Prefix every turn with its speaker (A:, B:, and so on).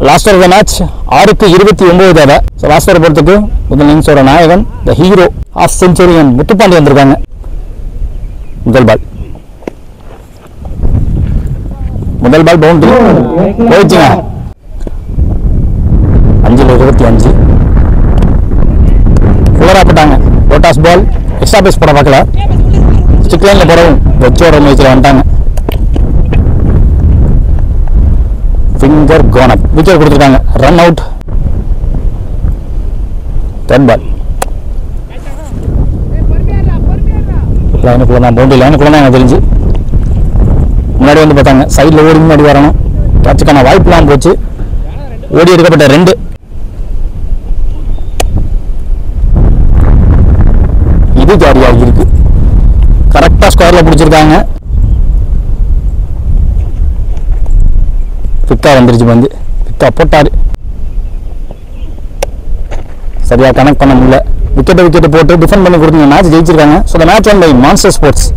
A: Last over match 6-29 தேவை. So last over பொறுத்துக்கு முதல் இன்னிங்ஸோட நாயகன் the hero of centurion Muthupandi வந்திருக்காங்க. முதல் பால் பவுண்டரி போயிடுச்சுங்க. 5-25 ஃபுல்லராக போட்டாங்க. போட்டாஸ் பால் எக்ஸ்ட்ரா பேஸ் போட பார்க்கல, ஸ்டிக் லைனில் போடவும் வச்சோட முயற்சியில் வந்துட்டாங்க. ஃபிங்கர் கோன் அப், விக்கெட் கொடுத்துருக்காங்க. Run out. தேர்ட் பால் லைனுக்குள்ள தான், பவுண்டரி லைனுக்குள்ள தான் எனக்கு தெரிஞ்சு. முன்னாடி வந்து பார்த்தாங்க, சைடில் ஓடி முன்னாடி வரணும். கேட்சுக்கான வாய்ப்புலாம் போச்சு. ஓடி எடுக்கப்பட்ட 2. இது ஜாரியாக இருக்கு. கரெக்டாக ஸ்கொயரில் பிடிச்சிருக்காங்க. பிக்கா வந்துருச்சு. வந்து பிக்கா போட்டாரு, சரியா கனெக்ட் பண்ண முடியல. விக்கெட்டை போட்டு டிஃபெண்ட் பண்ணி கொடுத்தீங்க, மேட்ச் ஜெயிச்சிருக்காங்க. So the match won by Monster sports.